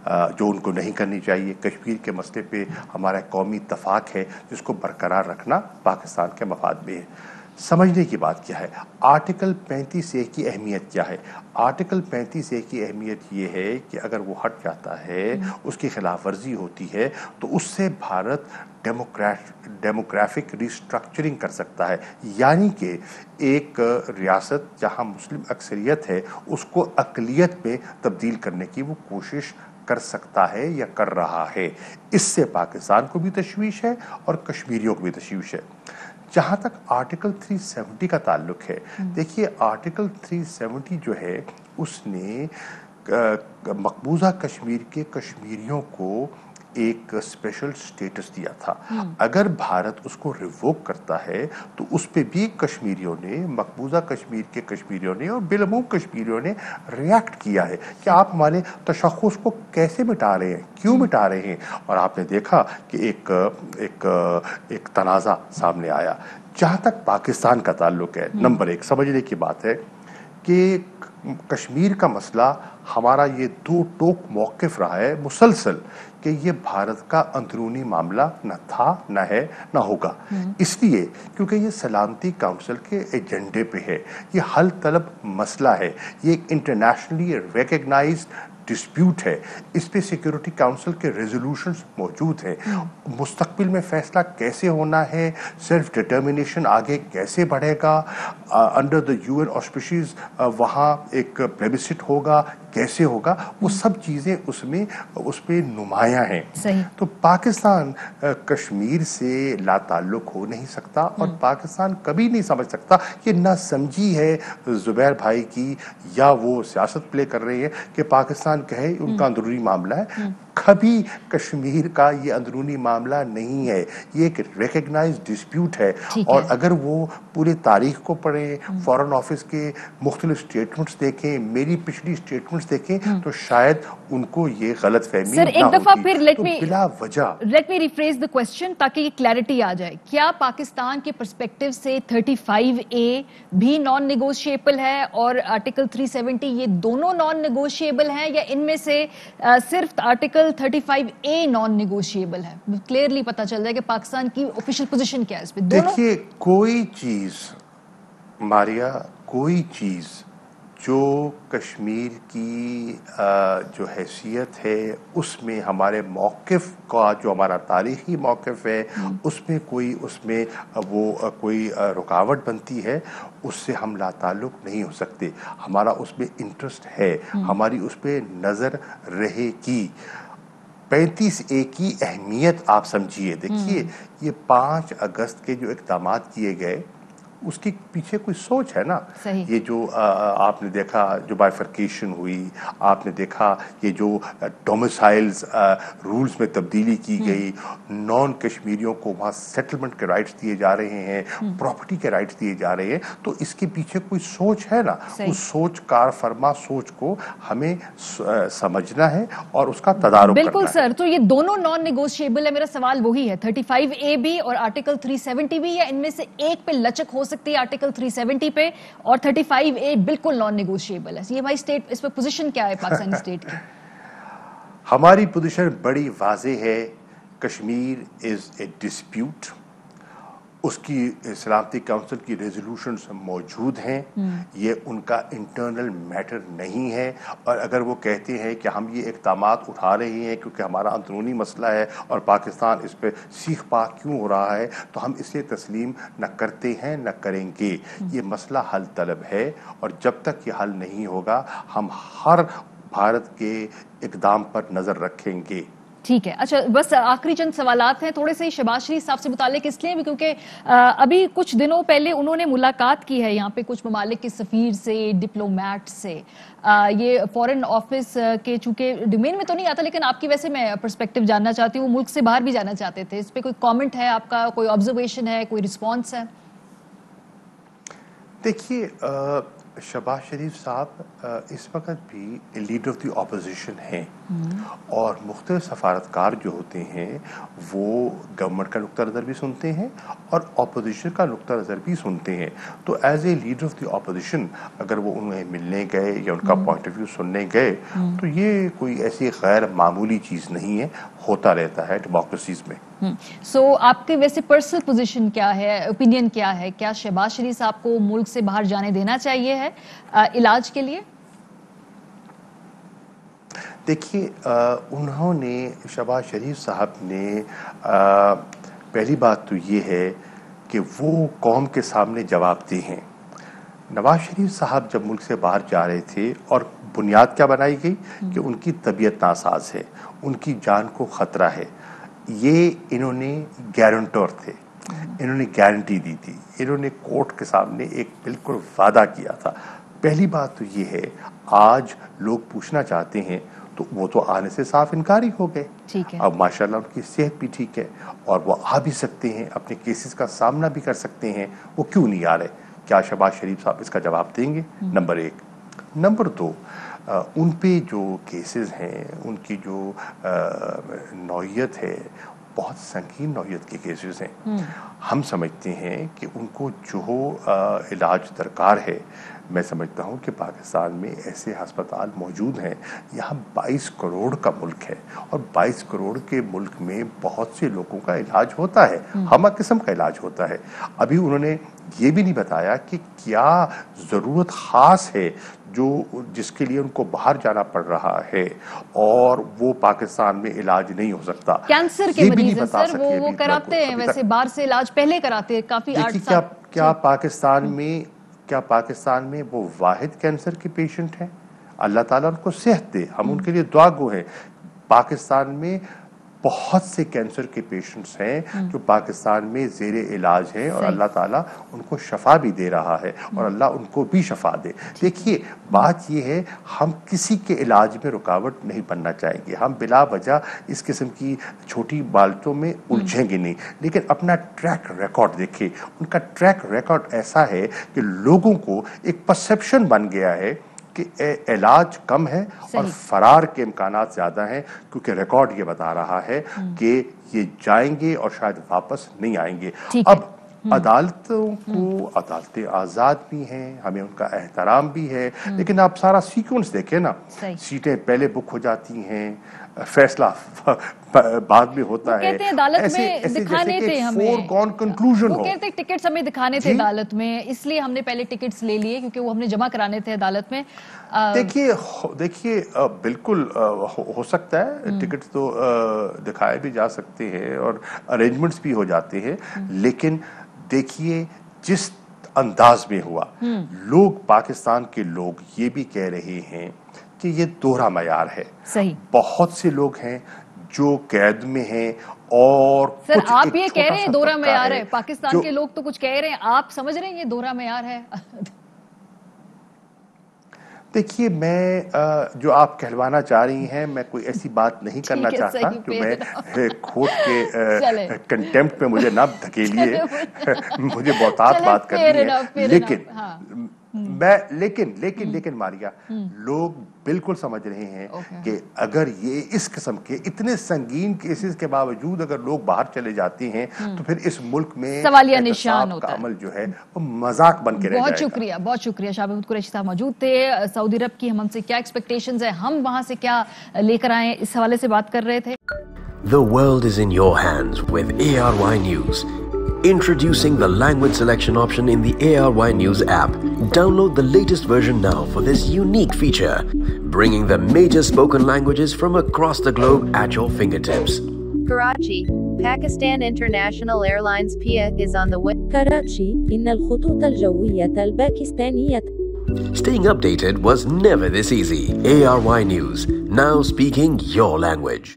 जो उनको नहीं करनी चाहिए। कश्मीर के मसले पे हमारा कौमी इत्तफाक है जिसको बरकरार रखना पाकिस्तान के मफाद में है। समझने की बात क्या है, आर्टिकल 35A की अहमियत क्या है? आर्टिकल 35A की अहमियत ये है कि अगर वो हट जाता है, उसकी खिलाफ वर्जी होती है, तो उससे भारत डेमोग्राफिक रिस्ट्रक्चरिंग कर सकता है, यानी कि एक रियासत जहां मुस्लिम अक्सरियत है उसको अक़लियत में तब्दील करने की वो कोशिश कर सकता है या कर रहा है। इससे पाकिस्तान को भी तशवीश है और कश्मीरियों को भी तशवीश है। जहाँ तक आर्टिकल 370 का ताल्लुक है, देखिए आर्टिकल 370 जो है उसने मकबूजा कश्मीर के कश्मीरियों को एक स्पेशल स्टेटस दिया था। अगर भारत उसको रिवोक करता है तो उस पे भी कश्मीरियों ने, मकबूजा कश्मीर के कश्मीरियों ने और बिलमूम कश्मीरियों ने रिएक्ट किया है कि आप हमारे तशख़्ख़ुस को कैसे मिटा रहे हैं, क्यों मिटा रहे हैं। और आपने देखा कि एक तनाज़ा सामने आया। जहाँ तक पाकिस्तान का ताल्लुक है, नंबर एक समझने की बात है कि कश्मीर का मसला हमारा ये दो टोक मौक़िफ़ रहा है मुसलसल कि ये भारत का अंदरूनी मामला न था, न है, न होगा। इसलिए क्योंकि ये सलामती काउंसिल के एजेंडे पे है, ये हल तलब मसला है, ये एक इंटरनेशनली रिकग्नाइज्ड डिस्प्यूट है, इस पे सिक्योरिटी काउंसिल के रेजोल्यूशंस मौजूद हैं। मुस्तकबिल में फैसला कैसे होना है, सेल्फ डिटर्मिनेशन आगे कैसे बढ़ेगा, अंडर द यूएन ऑस्पिशेस वहाँ एक प्लेबिसिट होगा, कैसे होगा, वो सब चीज़ें उसमें नुमायां हैं। तो पाकिस्तान कश्मीर से लाताल्लुक हो नहीं सकता और पाकिस्तान कभी नहीं समझ सकता कि ना समझी है जुबैर भाई की या वो सियासत प्ले कर रही है कि पाकिस्तान कहे उनका अंदरूनी मामला है। कभी कश्मीर का ये अंदरूनी मामला नहीं है, ये एक रिकग्नाइज्ड डिस्प्यूट है। और अगर वो पूरी तारीख को पढ़ें, फॉरेन ऑफिस के मुख्तलिफ स्टेटमेंट्स देखें, मेरी पिछली स्टेटमेंट्स देखें, तो शायद उनको ये गलत फहमी सर एक दफा फिर let me rephrase the question ताकि ये क्लैरिटी आ जाए। क्या पाकिस्तान के पर्सपेक्टिव से 35A भी नॉन नेगोशिएबल है और आर्टिकल 370 ये दोनों नॉन नेगोशिएबल हैं, या इनमें से सिर्फ आर्टिकल 35A नॉन नेगोशिएबल है? क्लियरली पता चल जाए कि पाकिस्तान की ऑफिशियल पोजीशन क्या है इस पे। देखिए कोई चीज मारिया, कोई चीज जो कश्मीर की जो हैसियत है उसमें हमारे मौक़िफ़ का जो हमारा तारीख़ी मौक़िफ़ है उसमें कोई रुकावट बनती है, उससे हम लाताल्लुक़ नहीं हो सकते। हमारा उसमें इंटरेस्ट है, हमारी उस पर नज़र रहेगी। 35A की अहमियत आप समझिए। देखिए ये 5 अगस्त के जो इक़दाम किए गए उसके पीछे कोई सोच है ना। ये जो आपने देखा जो बाइफर्केशन हुई, आपने देखा ये जो डोमिसाइल्स रूल्स में तब्दीली की गई, नॉन कश्मीरियों को वहाँ सेटलमेंट के राइट्स दिए जा रहे हैं, प्रॉपर्टी के राइट्स दिए जा रहे हैं, तो इसके पीछे कोई सोच है ना। उस सोच कार फरमा सोच को हमें समझना है और उसका तदारुक करना है। बिल्कुल सर, तो ये दोनों नॉन नेगोशिएबल है। मेरा सवाल वही है, 35A भी और आर्टिकल 370 भी, या इनमें से एक पे लचक हो सकती है आर्टिकल 370 पे और 35A बिल्कुल नॉन नेगोशिएबल है? ये भाई स्टेट इस पे पोजीशन क्या है पाकिस्तानी स्टेट की? हमारी पोजीशन बड़ी वाज़ेह है। कश्मीर इज ए डिस्प्यूट, उसकी सलामती काउंसिल की रेजोल्यूशंस मौजूद हैं, ये उनका इंटरनल मैटर नहीं है। और अगर वो कहते हैं कि हम ये इक़दामात उठा रहे हैं क्योंकि हमारा अंदरूनी मसला है और पाकिस्तान इस पर सीख पाक क्यों हो रहा है, तो हम इसे तस्लीम न करते हैं न करेंगे। ये मसला हल तलब है और जब तक ये हल नहीं होगा हम हर भारत के इक़दाम पर नज़र रखेंगे। ठीक है। अच्छा, बस आखिरी चंद सवालात हैं थोड़े से शहबाज शरीफ साहब से मुतालिक, इसलिए भी क्योंकि अभी कुछ दिनों पहले उन्होंने मुलाकात की है यहाँ पे कुछ ममालिक के सफ़ीर से, डिप्लोमैट से। ये फॉरेन ऑफिस के चूँकि डोमेन में तो नहीं आता, लेकिन आपकी वैसे मैं पर्सपेक्टिव जानना चाहती हूँ। मुल्क से बाहर भी जाना चाहते थे, इस पर कोई कॉमेंट है आपका, कोई ऑब्जर्वेशन है, कोई रिस्पॉन्स है? देखिए शहबाज शरीफ साहब इस वक्त भी लीडर ऑफ द ऑपोजिशन हैं और मुख्तलिफ सफारतकार जो होते हैं वो गवर्नमेंट का नुक्ता नज़र भी सुनते हैं और ऑपोजिशन का नुक्ता नज़र भी सुनते हैं। तो as a leader of the opposition अगर वो उन्हें मिलने गए या उनका पॉइंट ऑफ व्यू सुनने गए तो ये कोई ऐसी गैर मामूली चीज़ नहीं है, होता रहता है डेमोक्रेसीज में। सो आपके वैसे पर्सनल पोजीशन क्या है, ओपिनियन क्या है, क्या शहबाज शरीफ साहब को मुल्क से बाहर जाने देना चाहिए है इलाज के लिए? देखिए उन्होंने शहबाज शरीफ साहब ने पहली बात तो ये है कि वो कौम के सामने जवाबदेह हैं। नवाज शरीफ साहब जब मुल्क से बाहर जा रहे थे और बुनियाद क्या बनाई गई कि उनकी तबीयत नासाज है, उनकी जान को ख़तरा है, ये इन्होंने गारंटर थे, इन्होंने गारंटी दी थी, इन्होंने कोर्ट के सामने एक बिल्कुल वादा किया था। पहली बात तो ये है, आज लोग पूछना चाहते हैं तो वो तो आने से साफ इनकारी हो गए। ठीक है। अब माशाल्लाह उनकी सेहत भी ठीक है और वो आ भी सकते हैं, अपने केसेस का सामना भी कर सकते हैं, वो क्यों नहीं आ रहे? क्या शहबाज शरीफ साहब इसका जवाब देंगे? नंबर एक। नंबर दो, उन पे जो केसेस हैं, उनकी जो नौयत है, बहुत संगीन नौयत के केसेस हैं। हम समझते हैं कि उनको जो इलाज दरकार है, मैं समझता हूँ कि पाकिस्तान में ऐसे अस्पताल मौजूद हैं। यहाँ 22 करोड़ का मुल्क है और 22 करोड़ के मुल्क में बहुत से लोगों का इलाज होता है, हर किस्म का इलाज होता है। अभी उन्होंने ये भी नहीं बताया कि क्या ज़रूरत ख़ास है जो जिसके लिए उनको बाहर जाना पड़ रहा है और वो पाकिस्तान में इलाज नहीं हो सकता। कैंसर के मरीज हैं सर, वो कराते हैं, वैसे बाहर से इलाज पहले कराते हैं काफी 8 साल। क्या पाकिस्तान में वो वाहिद कैंसर के पेशेंट हैं? अल्लाह ताला उनको सेहत दे, हम उनके लिए दुआगो हैं। पाकिस्तान में बहुत से कैंसर के पेशेंट्स हैं जो पाकिस्तान में ज़ेरे इलाज हैं और अल्लाह ताला उनको शफा भी दे रहा है और अल्लाह उनको भी शफा दे। देखिए बात ये है, हम किसी के इलाज में रुकावट नहीं बनना चाहेंगे, हम बिला वजह इस किस्म की छोटी बातों में उलझेंगे नहीं, लेकिन अपना ट्रैक रिकॉर्ड देखिए। उनका ट्रैक रिकॉर्ड ऐसा है कि लोगों को एक परसेप्शन बन गया है कि इलाज कम है और फरार के इम्कानात ज़्यादा हैं, क्योंकि रिकॉर्ड ये बता रहा है कि ये जाएंगे और शायद वापस नहीं आएंगे। अब अदालतें आज़ाद भी हैं, हमें उनका एहतराम भी है, लेकिन आप सारा सीक्वेंस देखें ना, सीटें पहले बुक हो जाती हैं, फैसला बाद में होता है। कहते हैं अदालत में दिखाने थे हमें, वो कहते हैं टिकट्स हमें दिखाने थे अदालत में, इसलिए हमने पहले टिकट्स ले लिए क्योंकि वो हमने जमा कराने थे अदालत में। देखिए बिल्कुल हो सकता है, टिकट्स तो दिखाए भी जा सकते हैं और अरेंजमेंट्स भी हो जाते हैं, लेकिन देखिए जिस अंदाज में हुआ, लोग पाकिस्तान के लोग ये भी कह रहे हैं कि ये दोहरा मयार है। सही। बहुत से लोग हैं जो कैद में हैं और सर आप ये कह रहे हैं दोहरा मयार है, पाकिस्तान के लोग तो कुछ कह रहे हैं, आप समझ रहे हैं ये दोहरा मयार है? देखिए मैं जो आप कहलवाना चाह रही हैं, मैं कोई ऐसी बात नहीं करना चाहता जो मैं खोट के कंटेम्प्ट में मुझे ना धकेलिए। मुझे बहुतात बात करनी है, लेकिन मारिया, लोग बिल्कुल समझ रहे हैं कि अगर ये इस किस्म के इतने संगीन केसेस के बावजूद अगर लोग बाहर चले जाते हैं तो फिर इस मुल्क में सवालिया निशान होता है, अमल जो है वो मजाक बन के रह जाएगा। बहुत शुक्रिया शाह महमूद कुरैशी साहब मौजूद थे। सऊदी अरब की हमसे क्या एक्सपेक्टेशंस है, हम वहां से क्या लेकर आए, इस हवाले से बात कर रहे थे। The world is in your hands with ARY News. Introducing the language selection option in the ARY News app. Download the latest version now for this unique feature, bringing the major spoken languages from across the globe at your fingertips. Karachi, Pakistan International Airlines PIA is on the way. Karachi, إن الخطوط الجوية الباكستانية. Staying updated was never this easy. ARY News, now speaking your language.